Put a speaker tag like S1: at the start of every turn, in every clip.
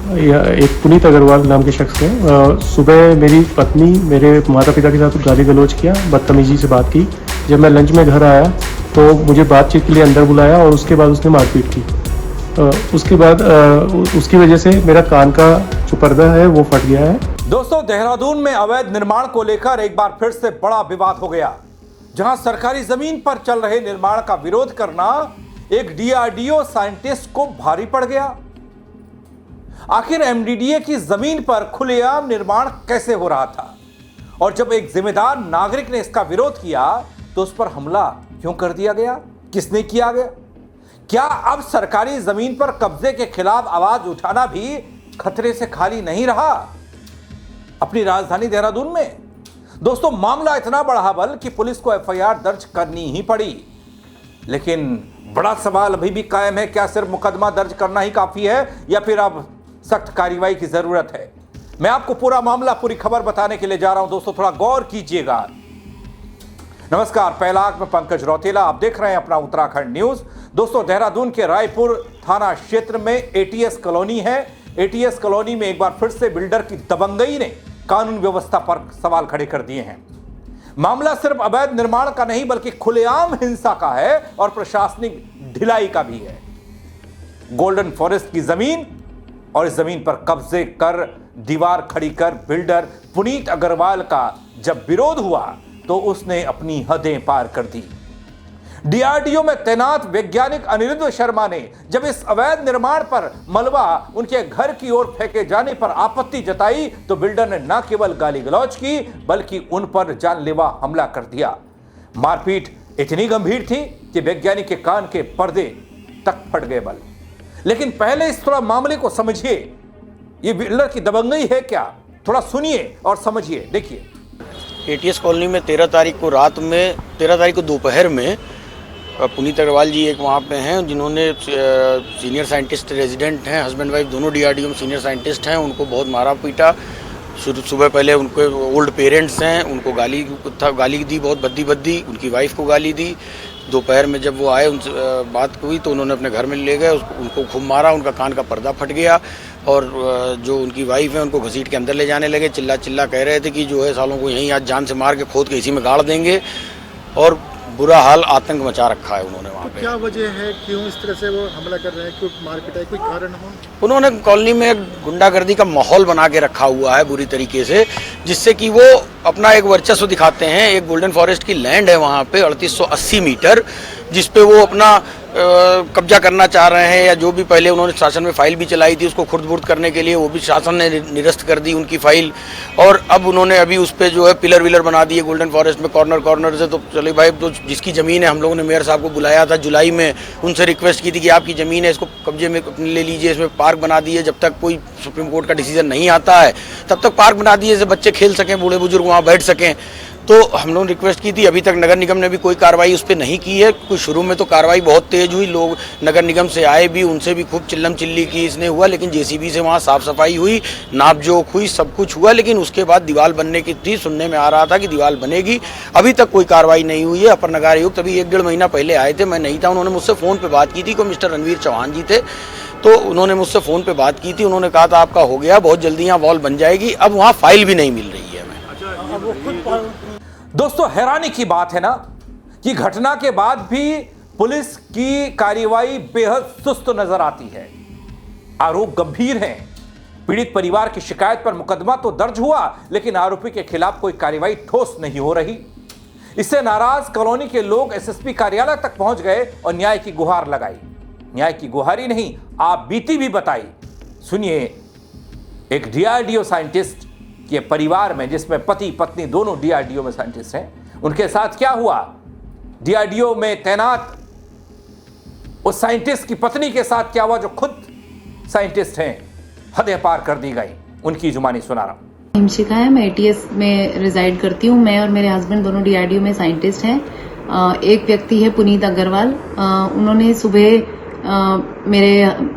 S1: एक पुनीत अग्रवाल नाम के शख्स ने सुबह मेरी पत्नी मेरे माता पिता के साथ गाली गलौज किया, बदतमीजी से बात की। जब मैं लंच में घर आया तो मुझे बातचीत के लिए अंदर बुलाया और उसके बाद उसने मारपीट की। उसके बाद उसकी वजह से मेरा कान का जो पर्दा है वो फट गया है।
S2: दोस्तों, देहरादून में अवैध निर्माण को लेकर एक बार फिर से बड़ा विवाद हो गया, जहां सरकारी जमीन पर चल रहे निर्माण का विरोध करना एक डीआरडीओ साइंटिस्ट को भारी पड़ गया। आखिर एमडीडीए की जमीन पर खुलेआम निर्माण कैसे हो रहा था, और जब एक जिम्मेदार नागरिक ने इसका विरोध किया तो उस पर हमला क्यों कर दिया गया, किसने किया गया? क्या अब सरकारी जमीन पर कब्जे के खिलाफ आवाज उठाना भी खतरे से खाली नहीं रहा अपनी राजधानी देहरादून में? दोस्तों, मामला इतना बढ़ा बल कि पुलिस को एफआईआर दर्ज करनी ही पड़ी। लेकिन बड़ा सवाल अभी भी कायम है, क्या सिर्फ मुकदमा दर्ज करना ही काफी है या फिर अब सख्त कार्रवाई की जरूरत है? मैं आपको पूरा मामला, पूरी खबर बताने के लिए जा रहा हूं। दोस्तों, थोड़ा गौर कीजिएगा। नमस्कार, पहला आंख में पंकज रौतेला, आप देख रहे हैं अपना उत्तराखंड न्यूज। दोस्तों, देहरादून के रायपुर थाना क्षेत्र में एटीएस कॉलोनी है। एटीएस कॉलोनी में एक बार फिर से बिल्डर की दबंगई ने कानून व्यवस्था पर सवाल खड़े कर दिए हैं। मामला सिर्फ अवैध निर्माण का नहीं बल्कि खुलेआम हिंसा का है और प्रशासनिक ढिलाई का भी है। गोल्डन फॉरेस्ट की जमीन और इस जमीन पर कब्जे कर, दीवार खड़ी कर बिल्डर पुनीत अग्रवाल का जब विरोध हुआ तो उसने अपनी हदें पार कर दी। डीआरडीओ में तैनात वैज्ञानिक अनिरुद्ध शर्मा ने जब इस अवैध निर्माण पर मलबा उनके घर की ओर फेंके जाने पर आपत्ति जताई तो बिल्डर ने न केवल गाली गलौज की बल्कि उन पर जानलेवा हमला कर दिया। मारपीट इतनी गंभीर थी कि वैज्ञानिक के कान के पर्दे तक फट गए बल। लेकिन पहले इस थोड़ा मामले को समझिए, ये बिल्डर की दबंगई है क्या, थोड़ा सुनिए और समझिए। देखिए,
S3: एटीएस कॉलोनी में 13 तारीख को दोपहर में पुनीत अग्रवाल जी एक वहाँ पे हैं जिन्होंने सीनियर साइंटिस्ट रेजिडेंट हैं, हस्बैंड वाइफ दोनों डीआरडीओ में सीनियर साइंटिस्ट हैं, उनको बहुत मारा पीटा। सुबह पहले उनके ओल्ड पेरेंट्स हैं, उनको गाली दी, बहुत भद्दी, उनकी वाइफ को गाली दी। दोपहर में जब वो आए उनसे बात हुई तो उन्होंने अपने घर में ले गए, उनको खूब मारा, उनका कान का पर्दा फट गया और जो उनकी वाइफ है उनको घसीट के अंदर ले जाने लगे। चिल्ला कह रहे थे कि जो है सालों को यहीं आज जान से मार के खोद के इसी में गाड़ देंगे और बुरा हाल, आतंक मचा रखा है उन्होंने वहाँ पे।
S4: क्या वजह है, क्यों इस तरह से वो हमला कर रहे हैं, क्यों मार पिटाई, कोई कारण हो?
S3: उन्होंने कॉलोनी में गुंडागर्दी का माहौल बना के रखा हुआ है बुरी तरीके से, जिससे कि वो अपना एक वर्चस्व दिखाते हैं। एक गोल्डन फॉरेस्ट की लैंड है वहाँ पे 3880 मीटर, जिस पे वो अपना कब्जा करना चाह रहे हैं, या जो भी पहले उन्होंने शासन में फाइल भी चलाई थी उसको खुर्द-बुर्द करने के लिए, वो भी शासन ने निरस्त कर दी उनकी फाइल। और अब उन्होंने अभी उस पे जो है पिलर विलर बना दिए गोल्डन फॉरेस्ट में कॉर्नर से। तो चलिए भाई, तो जिसकी ज़मीन है, हम लोगों ने मेयर साहब को बुलाया था जुलाई में, उनसे रिक्वेस्ट की थी कि आपकी ज़मीन है, इसको कब्जे में ले लीजिए, इसमें पार्क बना दिए। जब तक कोई सुप्रीम कोर्ट का डिसीजन नहीं आता है तब तक पार्क बना दिए, जैसे बच्चे खेल सकें, बूढ़े बुजुर्ग वहाँ बैठ सकें। तो हम लोग रिक्वेस्ट की थी, अभी तक नगर निगम ने भी कोई कार्रवाई उस पर नहीं की है। कुछ शुरू में तो कार्रवाई बहुत तेज हुई, लोग नगर निगम से आए भी, उनसे भी खूब चिल्लम चिल्ली की इसने हुआ, लेकिन जेसीबी से वहाँ साफ सफाई हुई, नाप जोख हुई, सब कुछ हुआ। लेकिन उसके बाद दीवार बनने की थी, सुनने में आ रहा था कि दीवार बनेगी, अभी तक कोई कार्रवाई नहीं हुई है। अपर नगर आयुक्त अभी 1-1.5 महीना पहले आए थे, मैं नहीं था, उन्होंने मुझसे फ़ोन पर बात की थी, कोई मिस्टर रणवीर चौहान जी थे, तो उन्होंने मुझसे फ़ोन पर बात की थी। उन्होंने कहा था आपका हो गया, बहुत जल्दी यहाँ वॉल बन जाएगी। अब वहाँ फाइल भी नहीं मिल रही है हमें।
S2: दोस्तों, हैरानी की बात है ना कि घटना के बाद भी पुलिस की कार्रवाई बेहद सुस्त नजर आती है। आरोप गंभीर हैं। पीड़ित परिवार की शिकायत पर मुकदमा तो दर्ज हुआ, लेकिन आरोपी के खिलाफ कोई कार्रवाई ठोस नहीं हो रही। इससे नाराज कॉलोनी के लोग एसएसपी कार्यालय तक पहुंच गए और न्याय की गुहार लगाई। न्याय की गुहार ही नहीं, आप बीती भी बताई। सुनिए, एक डीआरडीओ साइंटिस्ट के परिवार में, जिसमें पति पत्नी दोनों डीआरडीओ में साइंटिस्ट हैं, उनके साथ क्या हुआ। डीआरडीओ में तैनात उस साइंटिस्ट की पत्नी के साथ क्या हुआ जो खुद साइंटिस्ट हैं। हदें पार कर दी गई। उनकी जुबानी सुना रहा हूं।
S5: हिमशिका है, मैं एटीएस में रिजाइड करती हूँ। मैं और मेरे हस्बैंड दोनों डीआरडीओ में साइंटिस्ट हैं। एक व्यक्ति है पुनीत अग्रवाल, उन्होंने सुबह मेरे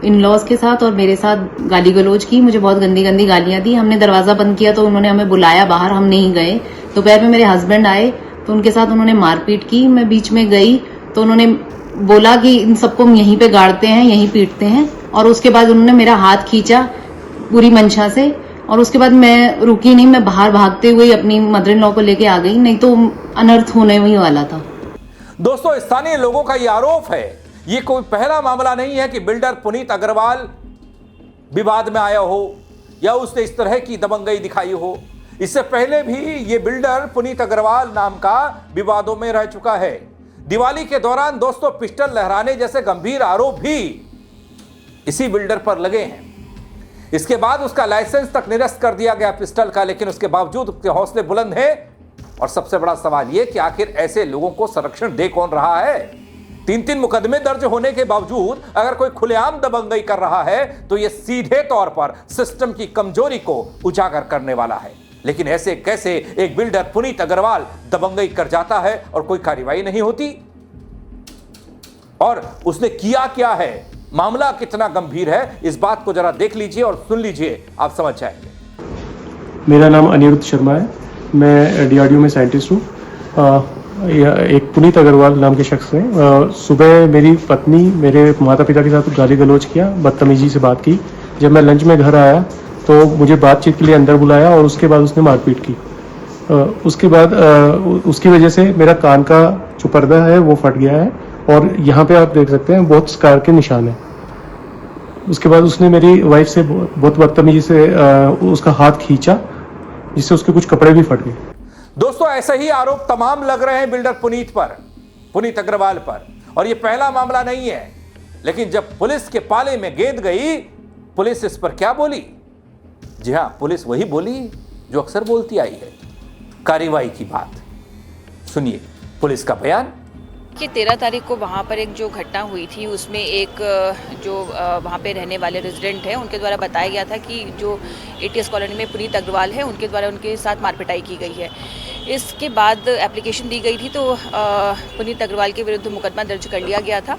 S5: इन लॉज के साथ और मेरे साथ गाली गलौज की, मुझे बहुत गंदी गंदी गालियां दी। हमने दरवाजा बंद किया तो उन्होंने हमें बुलाया बाहर, हम नहीं गए। दोपहर में मेरे हस्बैंड आए तो उनके साथ उन्होंने मारपीट की। मैं बीच में गई तो उन्होंने बोला कि इन सबको हम यहीं पे गाड़ते हैं, यहीं पीटते हैं, और उसके बाद उन्होंने मेरा हाथ खींचा पूरी मंशा से। और उसके बाद मैं रुकी नहीं, मैं बाहर भागते हुए अपनी मदर इन लॉ को लेके आ गई, नहीं तो अनर्थ होने ही वाला था।
S2: दोस्तों, स्थानीय लोगों का यह आरोप है, ये कोई पहला मामला नहीं है कि बिल्डर पुनीत अग्रवाल विवाद में आया हो या उसने इस तरह की दबंगई दिखाई हो। इससे पहले भी ये बिल्डर पुनीत अग्रवाल नाम का विवादों में रह चुका है। दिवाली के दौरान दोस्तों पिस्टल लहराने जैसे गंभीर आरोप भी इसी बिल्डर पर लगे हैं। इसके बाद उसका लाइसेंस तक निरस्त कर दिया गया पिस्टल का, लेकिन उसके बावजूद उसके हौसले बुलंद हैं। और सबसे बड़ा सवाल यह कि आखिर ऐसे लोगों को संरक्षण दे कौन रहा है। 3-3 मुकदमे दर्ज होने के बावजूद अगर कोई खुलेआम दबंगई कर रहा है तो यह सीधे तौर पर सिस्टम की कमजोरी को उजागर करने वाला है। लेकिन ऐसे कैसे एक बिल्डर पुनीत अग्रवाल दबंगई कर जाता है और कोई कार्रवाई नहीं होती? और उसने किया क्या है, मामला कितना गंभीर है, इस बात को जरा देख लीजिए और सुन लीजिए, आप समझ जाएंगे।
S1: मेरा नाम अनिरुद्ध शर्मा है, मैं डीआरडीओ में साइंटिस्ट हूँ। एक पुनीत अग्रवाल नाम के शख्स ने सुबह मेरी पत्नी मेरे माता पिता के साथ गाली गलौज किया, बदतमीजी से बात की। जब मैं लंच में घर आया तो मुझे बातचीत के लिए अंदर बुलाया और उसके बाद उसने मारपीट की। उसके बाद उसकी वजह से मेरा कान का जो पर्दा है वो फट गया है और यहाँ पे आप देख सकते हैं बहुत स्कार के निशान है। उसके बाद उसने मेरी वाइफ से बहुत बदतमीजी से उसका हाथ खींचा, जिससे उसके कुछ कपड़े भी फट गए।
S2: दोस्तों, ऐसे ही आरोप तमाम लग रहे हैं बिल्डर पुनीत अग्रवाल पर, और ये पहला मामला नहीं है। लेकिन जब पुलिस के पाले में गेंद गई, पुलिस इस पर क्या बोली? जी हां, पुलिस वही बोली जो अक्सर बोलती आई है, कार्रवाई की बात। सुनिए पुलिस का बयान
S6: कि 13 तारीख को वहाँ पर एक जो घटना हुई थी उसमें एक जो वहाँ पे रहने वाले रेजिडेंट हैं उनके द्वारा बताया गया था कि जो एटीएस कॉलोनी में पुनीत अग्रवाल है उनके द्वारा उनके साथ मारपिटाई की गई है। इसके बाद एप्लीकेशन दी गई थी तो पुनीत अग्रवाल के विरुद्ध मुकदमा दर्ज कर लिया गया था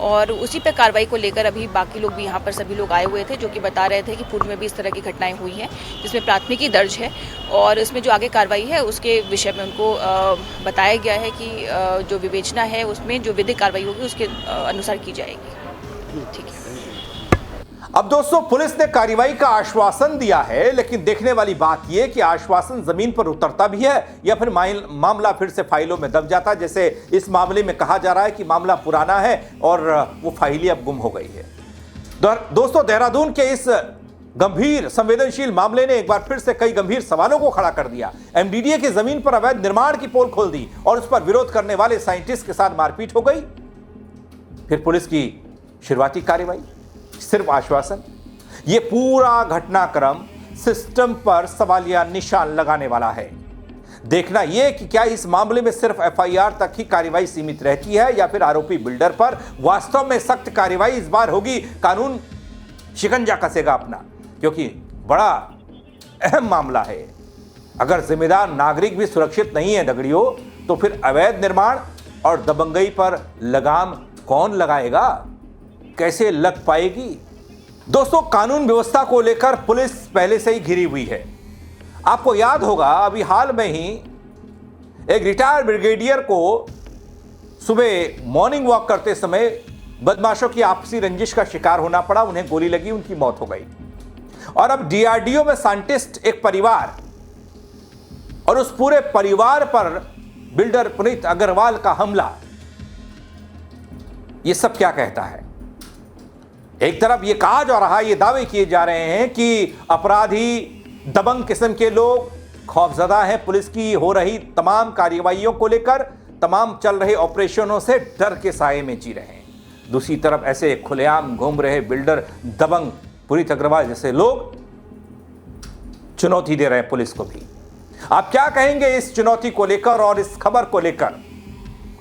S6: और उसी पे कार्रवाई को लेकर अभी बाकी लोग भी यहाँ पर सभी लोग आए हुए थे जो कि बता रहे थे कि पूर्व में भी इस तरह की घटनाएं हुई हैं जिसमें प्राथमिकी दर्ज है और इसमें जो आगे कार्रवाई है उसके विषय में उनको बताया गया है कि जो विवेचना है उसमें जो विधिक कार्रवाई होगी उसके अनुसार की जाएगी। ठीक है।
S2: अब दोस्तों, पुलिस ने कार्रवाई का आश्वासन दिया है, लेकिन देखने वाली बात यह कि आश्वासन जमीन पर उतरता भी है या फिर मामला फिर से फाइलों में दब जाता है। जैसे इस मामले में कहा जा रहा है कि मामला पुराना है और वो फाइल अब गुम हो गई है। दोस्तों, देहरादून के इस गंभीर संवेदनशील मामले ने एक बार फिर से कई गंभीर सवालों को खड़ा कर दिया। एमडीडीए की जमीन पर अवैध निर्माण की पोल खोल दी और उस पर विरोध करने वाले साइंटिस्ट के साथ मारपीट हो गई। फिर पुलिस की शुरुआती कार्रवाई, सिर्फ आश्वासन। यह पूरा घटनाक्रम सिस्टम पर सवालिया निशान लगाने वाला है। देखना यह कि क्या इस मामले में सिर्फ एफआईआर तक ही कार्रवाई सीमित रहती है या फिर आरोपी बिल्डर पर वास्तव में सख्त कार्रवाई इस बार होगी। कानून शिकंजा कसेगा अपना, क्योंकि बड़ा अहम मामला है। अगर जिम्मेदार नागरिक भी सुरक्षित नहीं है दगड़ियों, तो फिर अवैध निर्माण और दबंगई पर लगाम कौन लगाएगा, कैसे लग पाएगी? दोस्तों, कानून व्यवस्था को लेकर पुलिस पहले से ही घिरी हुई है। आपको याद होगा अभी हाल में ही एक रिटायर्ड ब्रिगेडियर को सुबह मॉर्निंग वॉक करते समय बदमाशों की आपसी रंजिश का शिकार होना पड़ा, उन्हें गोली लगी, उनकी मौत हो गई। और अब डीआरडीओ में साइंटिस्ट एक परिवार और उस पूरे परिवार पर बिल्डर पुनीत अग्रवाल का हमला, यह सब क्या कहता है? एक तरफ यह कहा जा रहा है, ये दावे किए जा रहे हैं कि अपराधी दबंग किस्म के लोग खौफजदा हैं पुलिस की हो रही तमाम कार्रवाइयों को लेकर, तमाम चल रहे ऑपरेशनों से डर के साए में जी रहे हैं। दूसरी तरफ ऐसे खुलेआम घूम रहे बिल्डर दबंग पुनीत अग्रवाल जैसे लोग चुनौती दे रहे हैं पुलिस को भी। आप क्या कहेंगे इस चुनौती को लेकर और इस खबर को लेकर?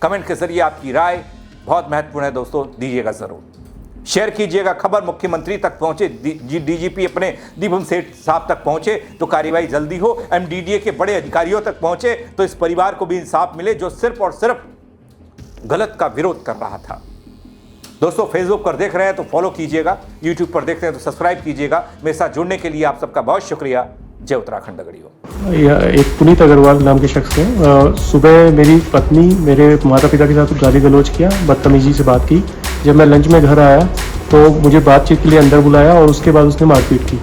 S2: कमेंट के जरिए आपकी राय बहुत महत्वपूर्ण है दोस्तों, दीजिएगा जरूर। शेयर कीजिएगा। खबर मुख्यमंत्री तक पहुंचे, डीजीपी अपने दीपम सेठ साहब तक पहुंचे तो कार्रवाई जल्दी हो, एमडीडीए के बड़े अधिकारियों तक पहुंचे तो इस परिवार को भी इंसाफ मिले जो सिर्फ और सिर्फ गलत का विरोध कर रहा था। दोस्तों, फेसबुक पर देख रहे हैं तो फॉलो कीजिएगा, यूट्यूब पर देखते हैं तो सब्सक्राइब कीजिएगा। मेरे साथ जुड़ने के लिए आप सबका बहुत शुक्रिया। जय उत्तराखंड दगड़ियों।
S1: एक पुनीत अग्रवाल नाम के शख्स ने सुबह मेरी पत्नी मेरे माता पिता के साथ गाली गलौज किया, बदतमीजी से बात की। जब मैं लंच में घर आया तो मुझे बातचीत के लिए अंदर बुलाया और उसके बाद उसने मारपीट की।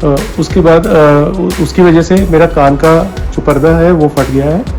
S1: उसके बाद उसकी वजह से मेरा कान का जो पर्दा है वो फट गया है